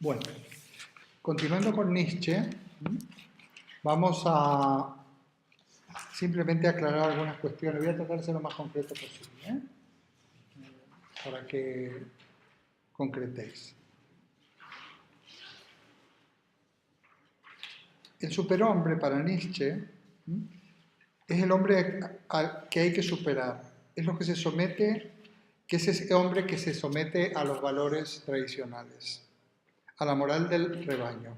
Bueno, continuando con Nietzsche, vamos a simplemente aclarar algunas cuestiones. Voy a tratar de ser lo más concreto posible, para que concretéis. El superhombre para Nietzsche es el hombre que hay que superar. Es lo que se somete, que es ese hombre que se somete a los valores tradicionales, a la moral del rebaño,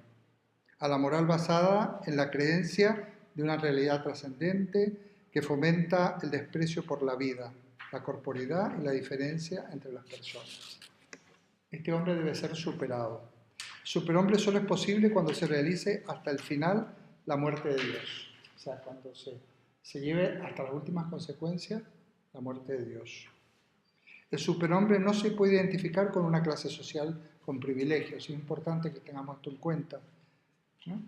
a la moral basada en la creencia de una realidad trascendente que fomenta el desprecio por la vida, la corporeidad y la diferencia entre las personas. Este hombre debe ser superado. Superhombre solo es posible cuando se realice hasta el final la muerte de Dios. O sea, cuando se lleve hasta las últimas consecuencias la muerte de Dios. El superhombre no se puede identificar con una clase social con privilegios. Es importante que tengamos esto en cuenta, ¿no?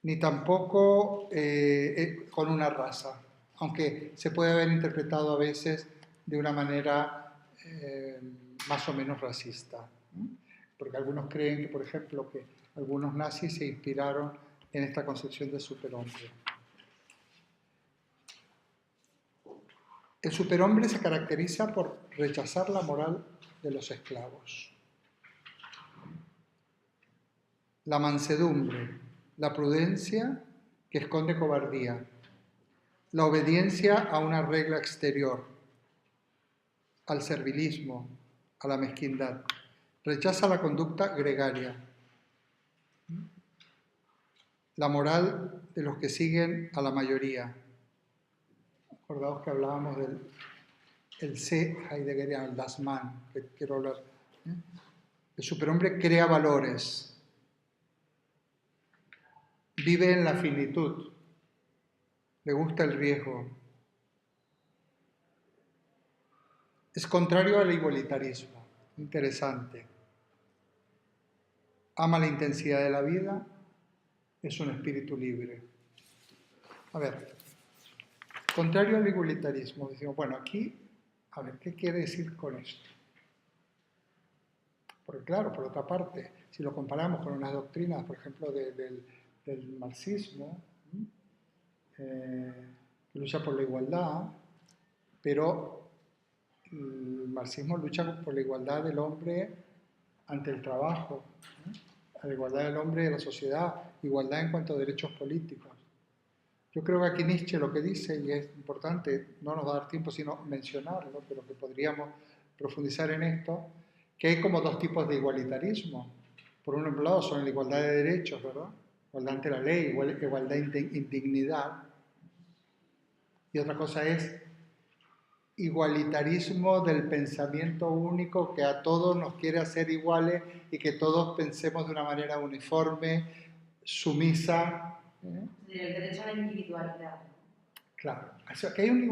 Ni tampoco con una raza, aunque se puede haber interpretado a veces de una manera más o menos racista, ¿no? Porque algunos creen que, por ejemplo, que algunos nazis se inspiraron en esta concepción de superhombre. El superhombre se caracteriza por rechazar la moral de los esclavos, la mansedumbre, la prudencia que esconde cobardía, la obediencia a una regla exterior, al servilismo, a la mezquindad. Rechaza la conducta gregaria, la moral de los que siguen a la mayoría. Acordaos que hablábamos del C heideggeriano, el Das Man, que quiero hablar. El superhombre crea valores, vive en la finitud, le gusta el riesgo. Es contrario al igualitarismo, interesante. Ama la intensidad de la vida, es un espíritu libre. A ver, contrario al igualitarismo, decimos, bueno, aquí, a ver, ¿qué quiere decir con esto? Porque claro, por otra parte, si lo comparamos con unas doctrinas, por ejemplo, del marxismo, que lucha por la igualdad, pero el marxismo lucha por la igualdad del hombre ante el trabajo, la igualdad del hombre en la sociedad, igualdad en cuanto a derechos políticos. Yo creo que aquí Nietzsche lo que dice, y es importante, no nos va a dar tiempo sino mencionarlo, pero que podríamos profundizar en esto, que hay como dos tipos de igualitarismo. Por un lado son la igualdad de derechos, ¿verdad? Igualdad ante la ley, igualdad en dignidad. Y otra cosa es igualitarismo del pensamiento único que a todos nos quiere hacer iguales y que todos pensemos de una manera uniforme, sumisa. El derecho a la individualidad. Claro, que hay un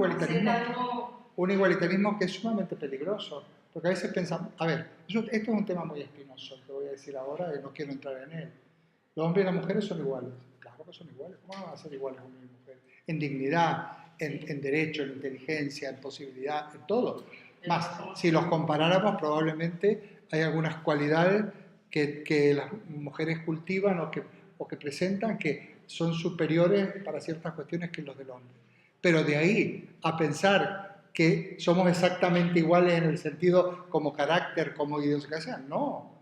igualitarismo que es sumamente peligroso, porque a veces pensamos, a ver, esto es un tema muy espinoso, que voy a decir ahora y no quiero entrar en él. Los hombres y las mujeres son iguales, claro que son iguales, ¿cómo van a ser iguales hombres y mujeres? En dignidad, en derecho, en inteligencia, en posibilidad, en todo. Más, si los comparáramos, probablemente hay algunas cualidades que las mujeres cultivan o que presentan que son superiores para ciertas cuestiones que los del hombre. Pero de ahí a pensar que somos exactamente iguales en el sentido como carácter, como idiosincrasia, no.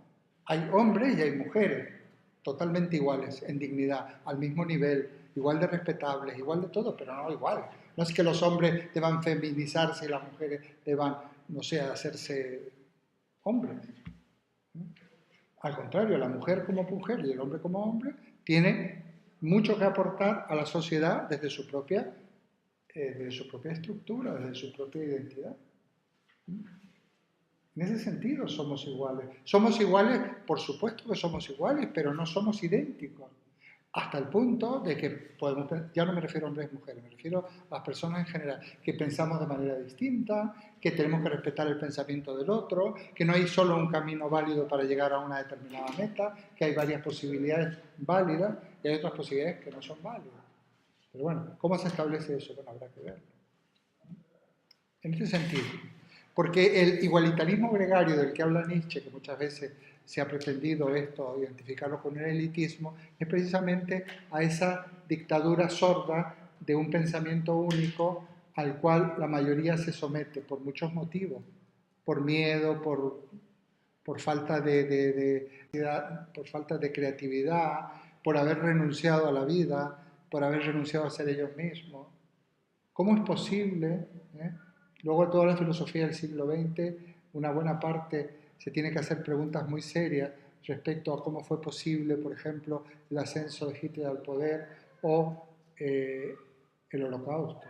Hay hombres y hay mujeres totalmente iguales en dignidad, al mismo nivel, igual de respetables, igual de todo, pero no igual. No es que los hombres deban feminizarse y las mujeres deban, no sé, hacerse hombres. Al contrario, la mujer como mujer y el hombre como hombre tiene mucho que aportar a la sociedad desde su propia estructura, desde su propia identidad. En ese sentido somos iguales. Somos iguales, por supuesto que somos iguales, pero no somos idénticos. Hasta el punto de que podemos, ya no me refiero a hombres y mujeres, me refiero a las personas en general, que pensamos de manera distinta, que tenemos que respetar el pensamiento del otro, que no hay solo un camino válido para llegar a una determinada meta, que hay varias posibilidades válidas y hay otras posibilidades que no son válidas. Pero bueno, ¿cómo se establece eso? Bueno, habrá que verlo. En ese sentido, Porque el igualitarismo gregario del que habla Nietzsche, que muchas veces se ha pretendido esto, identificarlo con el elitismo, es precisamente a esa dictadura sorda de un pensamiento único al cual la mayoría se somete por muchos motivos, por miedo, por falta por falta de creatividad, por haber renunciado a la vida, por haber renunciado a ser ellos mismos. ¿Cómo es posible? ¿eh? Luego toda la filosofía del siglo XX, una buena parte se tiene que hacer preguntas muy serias respecto a cómo fue posible, por ejemplo, el ascenso de Hitler al poder o el Holocausto.